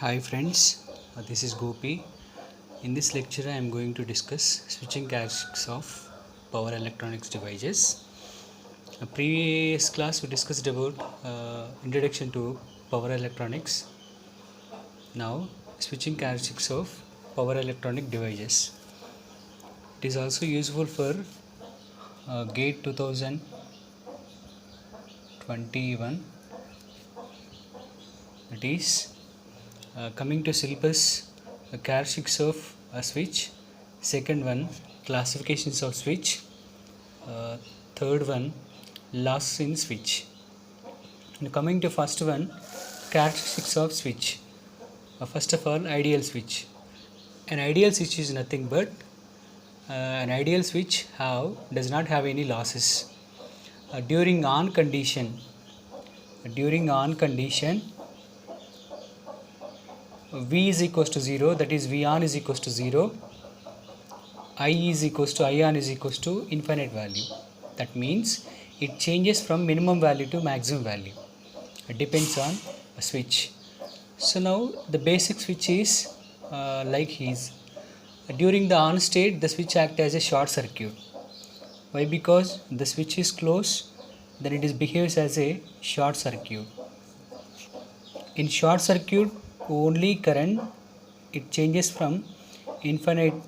Hi friends, this is Gopi. In this lecture I am going to discuss switching characteristics of power electronics devices. A previous class we discussed about introduction to power electronics. Now switching characteristics of power electronic devices. It is also useful for GATE 2021, that is coming to syllabus, characteristics of a switch, second one classifications of switch, third one losses in switch. And coming to first one, characteristics of switch. First of all, ideal switch. An ideal switch is nothing but an ideal switch does not have any losses. During on condition, V is equals to 0, that is V on is equals to 0, I on is equals to infinite value. That means it changes from minimum value to maximum value. It depends on a switch. So now the basic switch is like his. During the on state, the switch acts as a short circuit. Why? Because the switch is closed, then it behaves as a short circuit. In short circuit, only current it changes from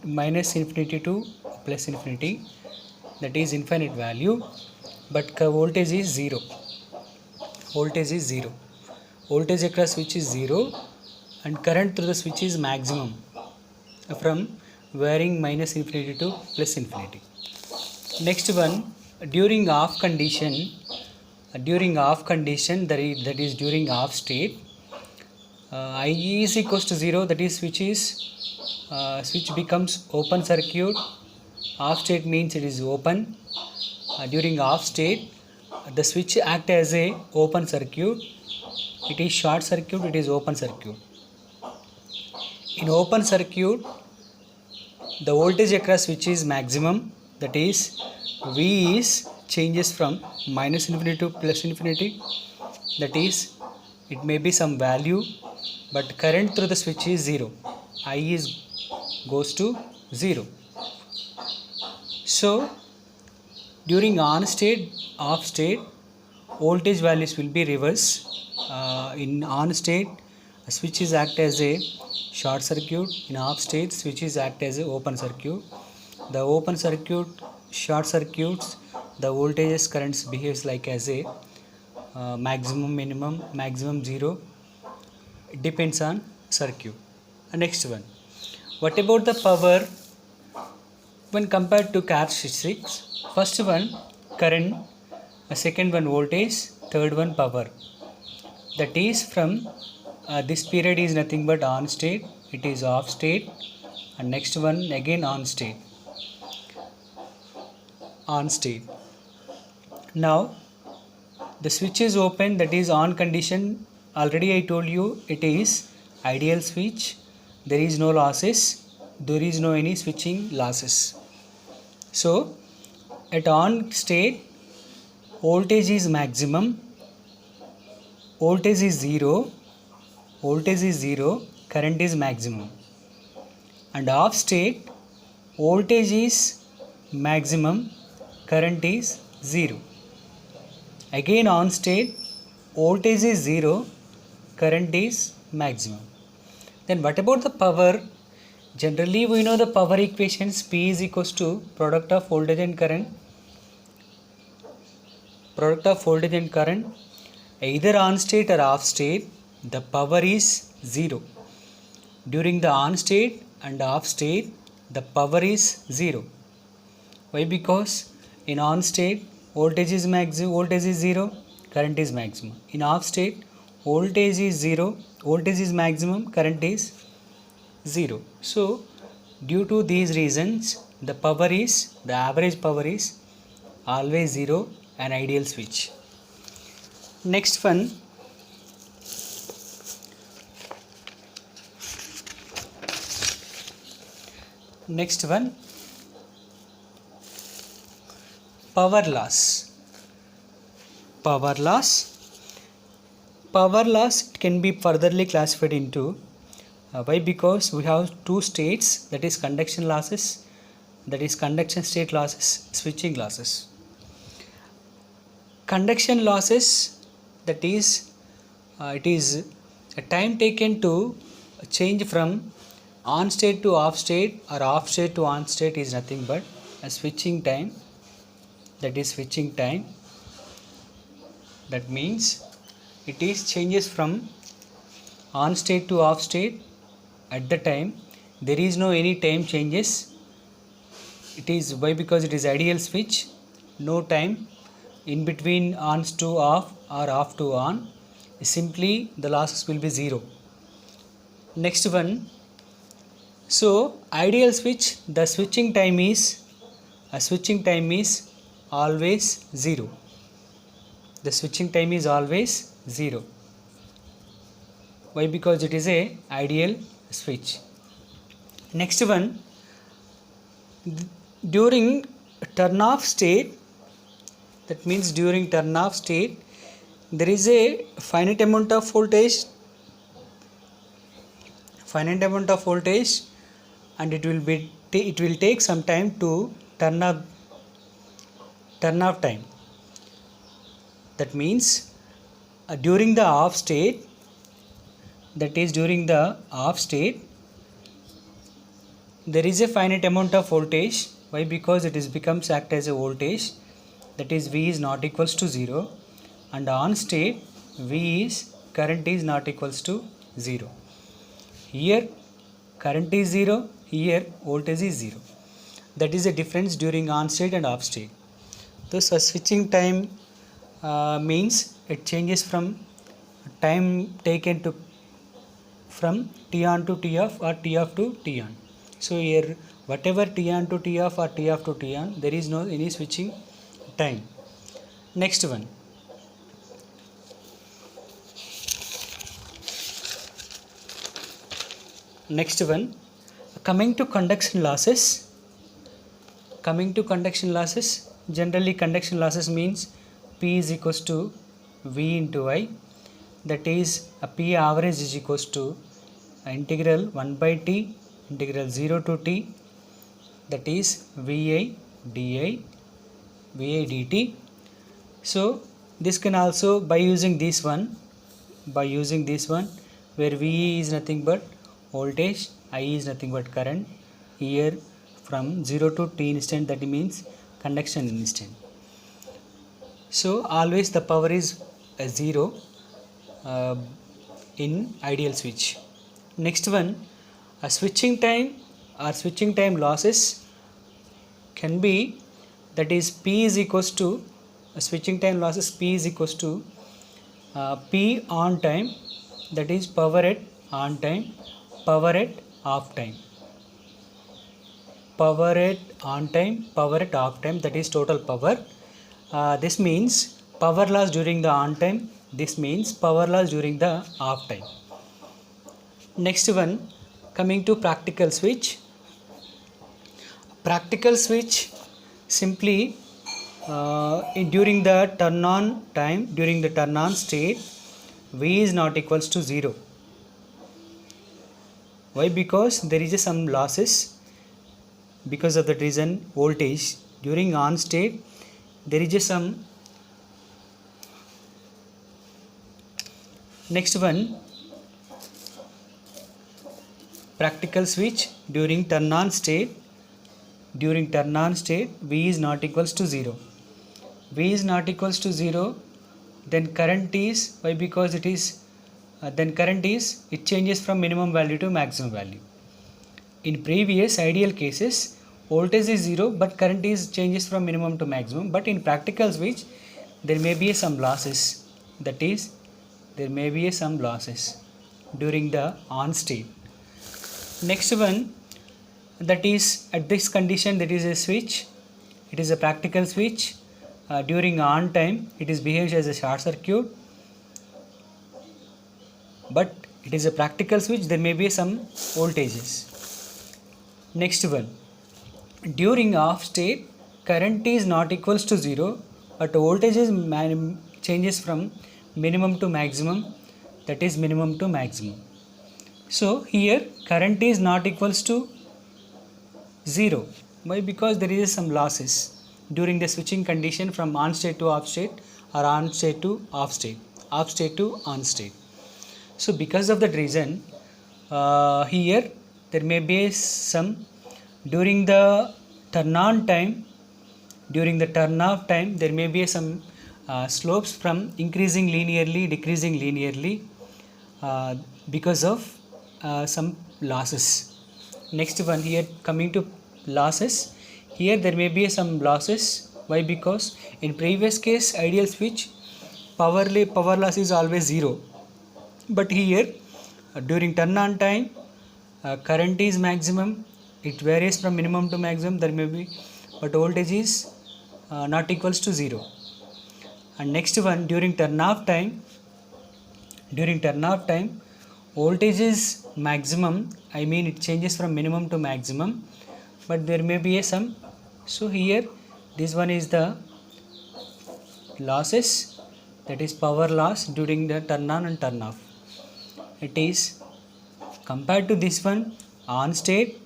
minus infinity to plus infinity, that is infinite value, but voltage is zero. Voltage across switch is 0 and current through the switch is maximum from varying minus infinity to plus infinity. Next one, during off condition, that is during off state, I is equals to 0, that is switch becomes open circuit. Off state means it is open. During off state, the switch acts as a open circuit. It is short circuit, it is open circuit. In open circuit, the voltage across switch is maximum, that is V is changes from minus infinity to plus infinity, that is it may be some value, but current through the switch is 0. I goes to 0. So during on state, off state, voltage values will be reverse. In on state, a switch is act as a short circuit. In off state, switches act as a open circuit. The open circuit, short circuits, the voltages currents behaves like as a maximum, minimum, maximum, 0. It depends on circuit. Next one, what about the power when compared to characteristics? First one current, second one voltage, third one power. That is from this period is nothing but on state, it is off state, and next one again on state. Now the switch is open, that is on condition. Already I told you it is ideal switch. There is no losses, there is no any switching losses. So at on state, voltage is maximum, voltage is 0, current is maximum. And off state, voltage is maximum, current is 0. Again on state, voltage is 0, current is maximum. Then what about the power? Generally we know the power equations. P is equals to product of voltage and current. Either on state or off state, the power is 0. During the on state and off state, the power is 0. Why? Because in on state, voltage is 0, current is maximum. In off state, voltage is maximum, current is 0. So due to these reasons, the average power is always 0, an ideal switch. Next one, power loss. Power loss can be furtherly classified into Why? Because we have two states, that is conduction losses, that is conduction state losses, switching losses. Conduction losses, that is it is a time taken to change from on state to off state or off state to on state is nothing but a switching time, that is switching time. That means it is changes from on state to off state. At the time there is no any time changes. It is why? Because it is ideal switch, no time in between on to off or off to on. Simply the losses will be zero. Next one, so ideal switch, the switching time is always zero. The switching time is always zero. Why? Because it is a ideal switch. Next one, during turn off state, that means during turn off state there is a finite amount of voltage, and it will take some time to turn off time. That means during the off state, that is during the off state, there is a finite amount of voltage. Why? Because it is becomes act as a voltage, that is V is not equals to 0, and on state current is not equals to 0. Here current is 0, here voltage is 0. That is the difference during on state and off state. Thus a switching time means it changes from time taken to from T on to T off or T off to T on. So here whatever T on to T off or T off to T on, there is no any switching time. Next one, coming to conduction losses. Generally conduction losses means P is equals to V into I, that is P average is equals to integral 1 by T integral 0 to T, that is VI dt. So this can also by using this one where V is nothing but voltage, I is nothing but current. Here from 0 to T instant, that means conduction instant. So always the power is 0 in ideal switch. Next one, a switching time or switching time losses can be, that is P is equals to switching time losses, P is equals to P on time, that is power at on time, power at off time. Power at on time, power at off time, that is total power. This means power loss during the on time, this means power loss during the off time. Next one, coming to practical switch. Practical switch simply during the turn on time, during the turn on state, V is not equals to 0. Why? Because there is some losses. Because of that reason, voltage during on state there is some. Next one, practical switch during turn on state. During turn on state, V is not equals to 0. V is not equals to 0, then current is, why? Because it is it changes from minimum value to maximum value. In previous ideal cases, voltage is 0 but current is changes from minimum to maximum, but in practical switch there may be some losses, that is there may be some losses during the on state. Next one, that is at this condition, that is a switch, it is a practical switch. During on time it is behaves as a short circuit, but it is a practical switch, there may be some voltages. Next one, during off state current is not equals to 0 but voltage is changes from minimum to maximum, that is minimum to maximum. So here current is not equals to 0. Why? Because there is some losses during the switching condition from on state to off state, or on state to off state, off state to on state. So because of that reason, here there may be some during the turn on time, during the turn off time, there may be some slopes from increasing linearly, decreasing linearly, because of some losses. Next one, here coming to losses, here there may be some losses. Why? Because in previous case ideal switch power loss is always 0, but here during turn on time current is maximum, it varies from minimum to maximum, there may be, but voltage is not equals to 0. And next one, during turn off time, voltage is maximum, I mean it changes from minimum to maximum, but there may be a some. So here this one is the losses, that is power loss during the turn on and turn off. It is compared to this one, on state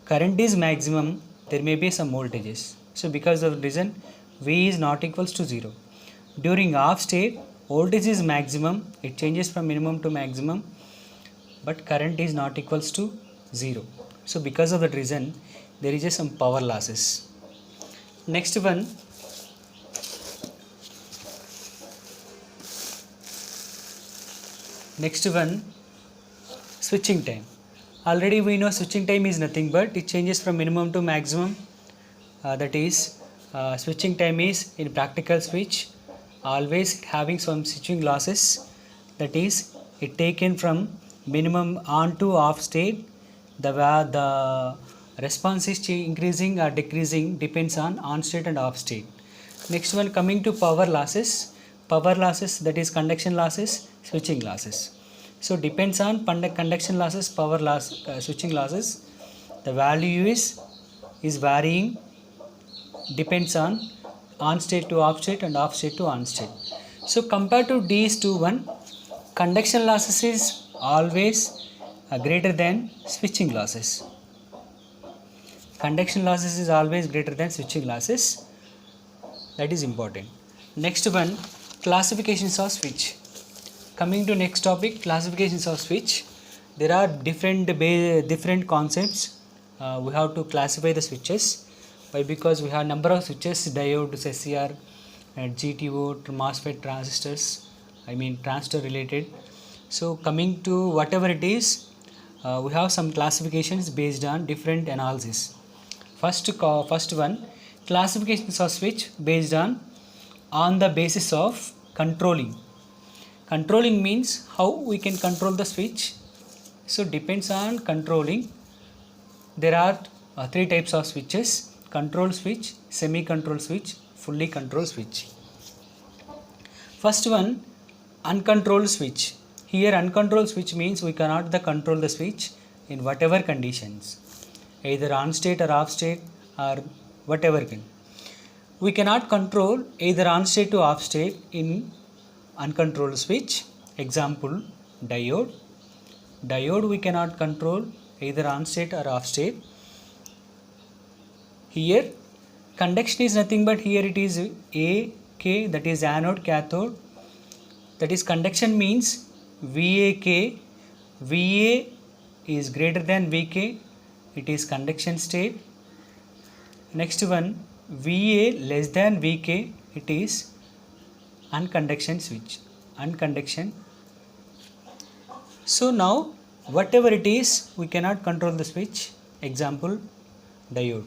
current is maximum, there may be some voltages. So because of reason V is not equals to 0. During off state voltage is maximum, it changes from minimum to maximum, but current is not equals to 0. So because of that reason there is some power losses. Next one, switching time. Already we know switching time is nothing but it changes from minimum to maximum. That is switching time is in practical switch always having some switching losses, that is it taken from minimum on to off state. The response is increasing or decreasing depends on state and off state. Next one, coming to power losses, that is conduction losses, switching losses. So depends on conduction losses, power loss, switching losses, the value is varying, depends on state to off state and off state to on state. So compared to these two, one conduction losses is always greater than switching losses. Conduction losses is always greater than switching losses. That is important. Next one, classifications of switch. Coming to next topic, classifications of switch. There are different concepts. We have to classify the switches. Why? Because we have number of switches, diodes, SCR, GTO, MOSFET, transistors, I mean transistor related. So coming to whatever it is, we have some classifications based on different analysis. First one, classifications of switch based on the basis of controlling. Controlling means how we can control the switch. So depends on controlling. There are three types of switches: control switch, semi-control switch, fully controlled switch. First one, uncontrolled switch. Here uncontrolled switch means we cannot control the switch in whatever conditions, either on state or off state or whatever. We cannot control either on state to off state in uncontrolled switch. Example, diode. Diode we cannot control either on state or off state. Here conduction is nothing but here it is AK, that is anode, cathode, that is conduction means VAK. VA is greater than VK, it is conduction state. Next one, VA less than VK, it is unconduction switch, unconduction. So now whatever it is we cannot control the switch. Example, diode.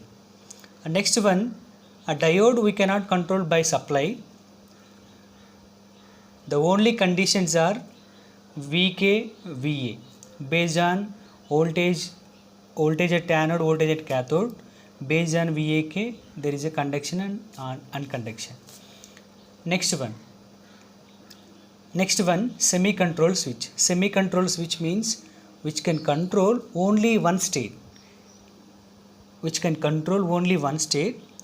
And next one, a diode we cannot control by supply. The only conditions are VK, VA based on voltage at anode, voltage at cathode. Based on VAK there is a conduction and unconduction. Next one, semi-control switch. Semi-control switch means which can control only one state.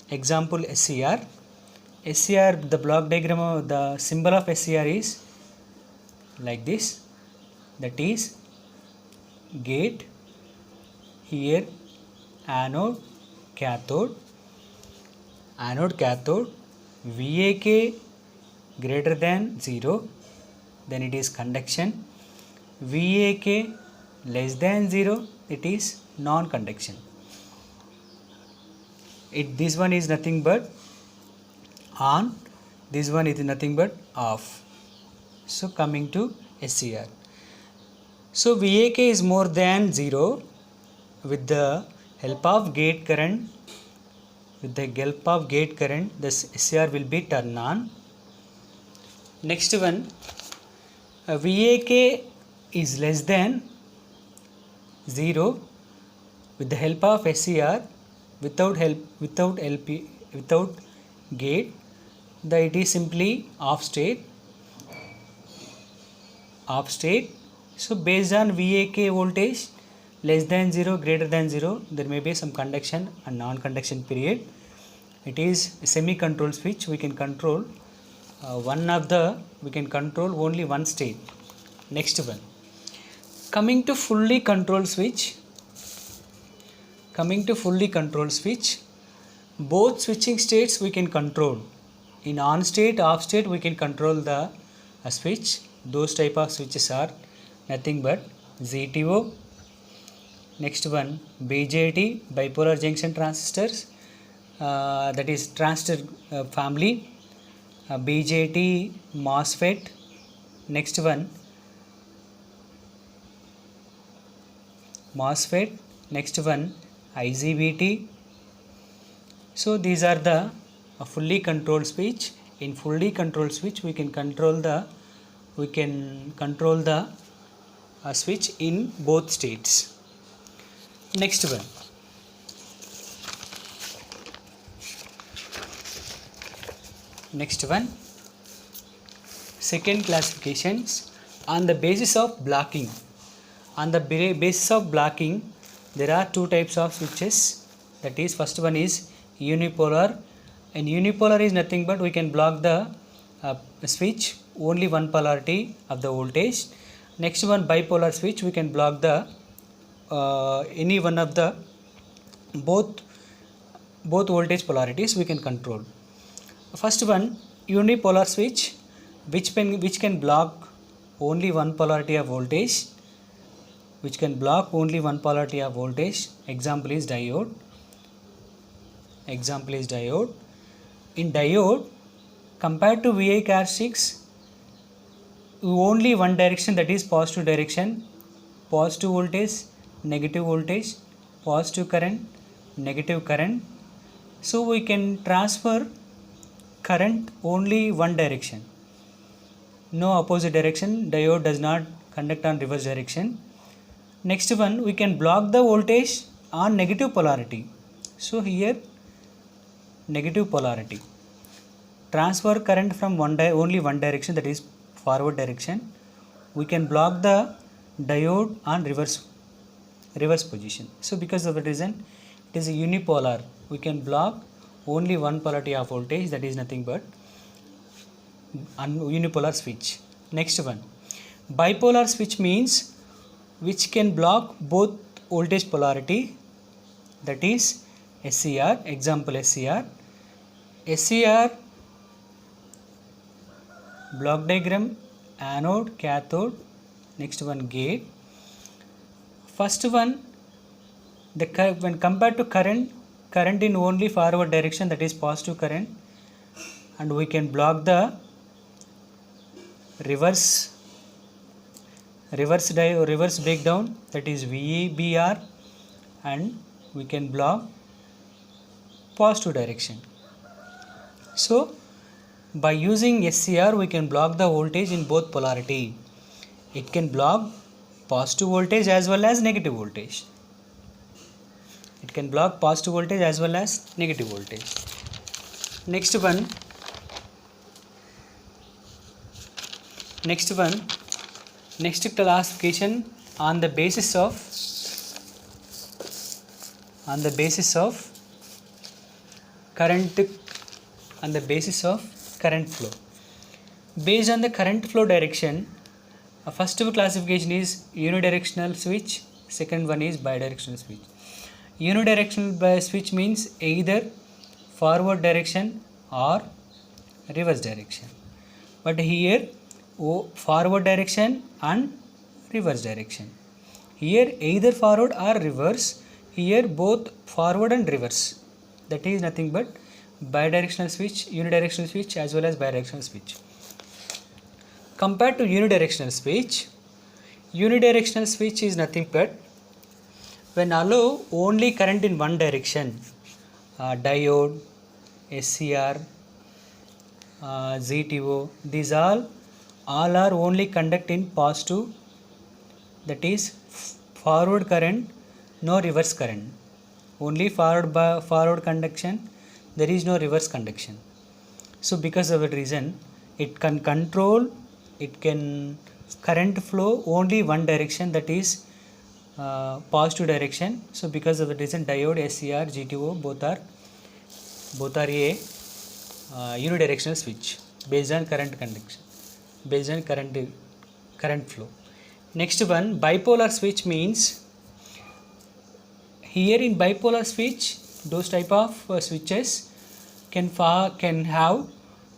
Example, SCR. SCR, the block diagram of the symbol of SCR is like this, that is gate, here anode, cathode, VAK greater than 0, then it is conduction. VAK less than 0, it is non-conduction. This one is nothing but on, this one is nothing but off. So coming to SCR. So VAK is more than 0. With the help of gate current, the SCR will be turned on. Next one, VAK is less than 0. With the help of SCR, without gate, it is simply off state. So based on VAK voltage less than 0, greater than 0, there may be some conduction and non-conduction period. It is a semi-control switch. We can control only one state. Next one, coming to fully controlled switch. Both switching states we can control. In on state, off state, we can control the switch. Those type of switches are nothing but ZTO. Next one, BJT, bipolar junction transistors, that is transistor family. BJT, MOSFET. Next one, MOSFET. Next one, IGBT. So these are the fully controlled switch. In fully controlled switch, we can control the switch in both states. Next one, second classifications on the basis of blocking. There are two types of switches. That is, first one is unipolar, and unipolar is nothing but we can block the switch only one polarity of the voltage. Next one, bipolar switch, we can block the any one of the both voltage polarities we can control. First one, unipolar switch, which can block only one polarity of voltage. Example is diode. In diode, compared to VI characteristics, only one direction, that is positive direction, positive voltage, negative voltage, positive current, negative current. So we can transfer current only one direction, no opposite direction. Diode does not conduct on reverse direction. Next one, we can block the voltage on negative polarity. So here negative polarity, transfer current from only one direction, that is forward direction. We can block the diode on reverse position. So because of the reason, it is a unipolar. We can block only one polarity of voltage, that is nothing but unipolar switch. Next one, bipolar switch means which can block both voltage polarity, that is SCR. Example SCR. Block diagram, anode, cathode. Next one, gate. First one, when compared to current in only forward direction, that is positive current, and we can block the reverse breakdown, that is VBR, and we can block positive direction. So by using SCR, we can block the voltage in both polarity. It can block positive voltage as well as negative voltage. Next classification on the basis of current flow. Based on the current flow direction, first classification is unidirectional switch, second one is bidirectional switch. Unidirectional switch means either forward direction or reverse direction, but here forward direction and reverse direction. Here either forward or reverse, here both forward and reverse. That is nothing but bidirectional switch, unidirectional switch as well as bidirectional switch. Compared to unidirectional switch is nothing but when allow only current in one direction, diode, SCR, ZTO, these all are only conduct in positive, that is forward current, no reverse current, only forward conduction, there is no reverse conduction. So because of that reason, it can control, it can current flow only one direction, that is positive direction. So because of the reason, diode, SCR, GTO both are a unidirectional switch based on current conduction, based on current flow. Next one, bipolar switch means here in bipolar switch, those type of switches can have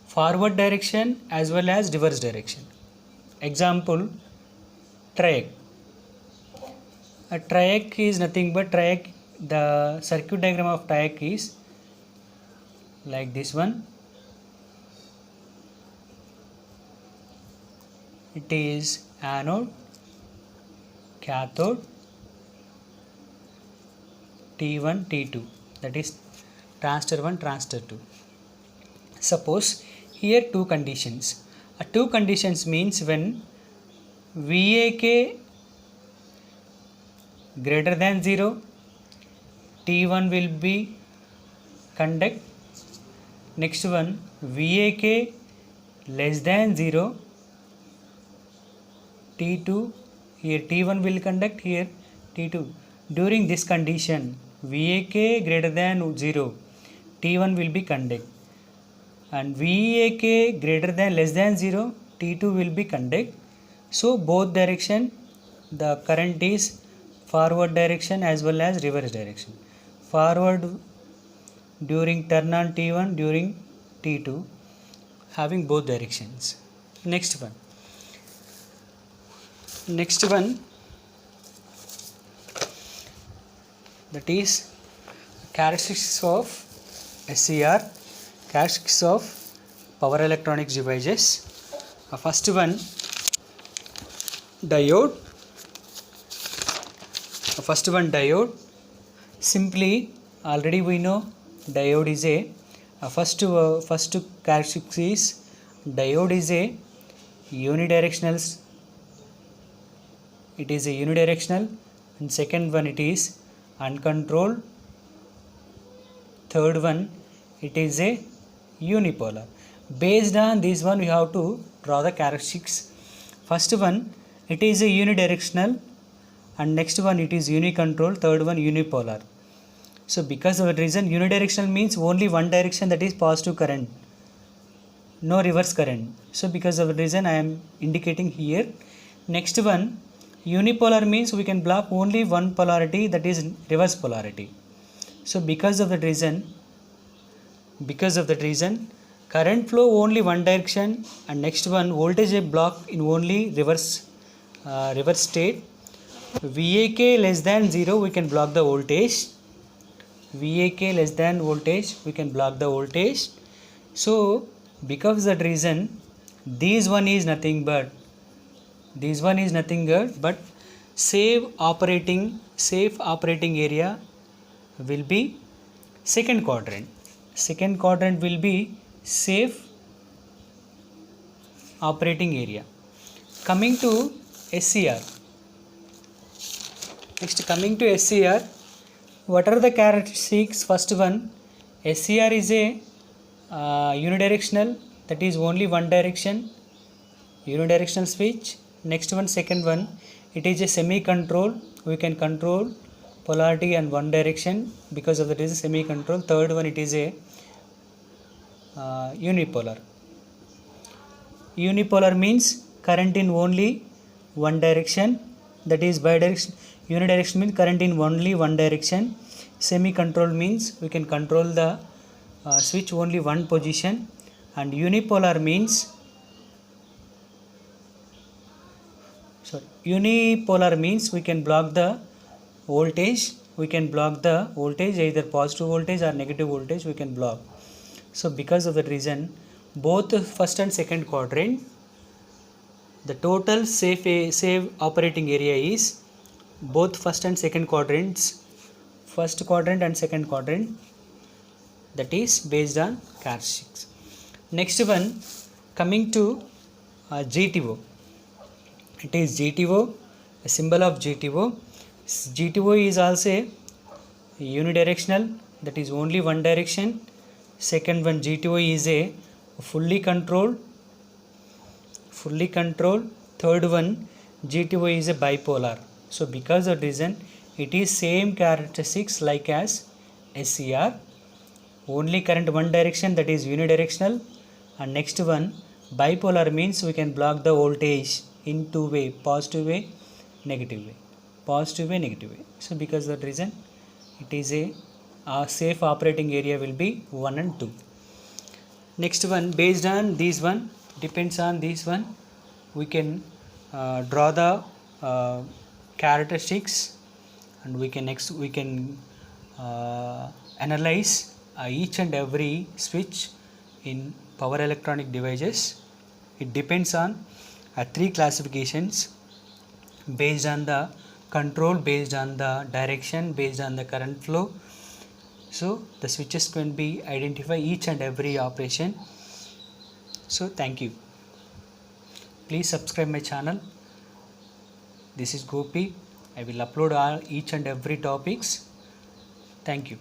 forward direction as well as reverse direction. Example, triac. A triac is nothing but the circuit diagram of triac is like this one. It is anode, cathode, T1, T2, that is transistor 1, transistor 2. Suppose here two conditions. Two conditions means when VAK greater than 0, T1 will be conduct. Next one, VAK less than 0, T2, here T1 will conduct, here T2. During this condition, VAK greater than 0, T1 will be conduct, and VAK greater than less than 0, T2 will be conduct. So both direction the current is forward direction as well as reverse direction. Forward during turn on T1, during T2, having both directions. Next one, that is characteristics of SCR, characteristics of power electronics devices. First one, diode. Simply already we know diode is a first characteristic is diode is a unidirectional. It is a unidirectional, and second one it is uncontrolled. Third one it is a unipolar. Based on this one we have to draw the characteristics. First one, it is a unidirectional, and next one it is unicontrol, third one unipolar. So because of that reason, unidirectional means only one direction, that is positive current, no reverse current. So because of that reason I am indicating here. Next one, unipolar means we can block only one polarity, that is reverse polarity. So because of that reason, current flow only one direction, and next one voltage a block in only reverse state. VAK less than 0 we can block the voltage. VAK less than voltage we can block the voltage. So because of that reason, this one is nothing but safe operating area will be second quadrant. Second quadrant will be safe operating area. Coming to SCR. Next, coming to SCR, what are the characteristics? First one, SCR is a unidirectional, that is only one direction, unidirectional switch. Next one, second one, it is a semi-control, we can control polarity and one direction, because of that is a semi-control. Third one, it is a unipolar. Unipolar means current in only one direction, that is bidirectional. Unidirectional means current in only one direction. Semi control means we can control the switch only one position. And unipolar means we can block the voltage. We can block the voltage, either positive voltage or negative voltage we can block. So because of that reason, both first and second quadrant, the total safe operating area is both first and second quadrants, first quadrant and second quadrant, that is based on characteristics. Next one, coming to GTO. It is GTO, a symbol of GTO. GTO is also unidirectional, that is only one direction. Second one, GTO is a fully controlled. Third one, GTO is a bipolar. So because of reason, it is same characteristics like as SCR. Only current one direction, that is unidirectional. And next one, bipolar means we can block the voltage in two way, positive way, negative way, positive way, negative way. So because of that reason, it is a safe operating area will be 1 and 2. Next one, based on this one, depends on this one, we can draw the characteristics, and we can analyze each and every switch in power electronic devices. It depends on three classifications: based on the control, based on the direction, based on the current flow. So the switches can be identify each and every operation. So thank you. Please subscribe my channel. This is Gopi. I will upload each and every topics. Thank you.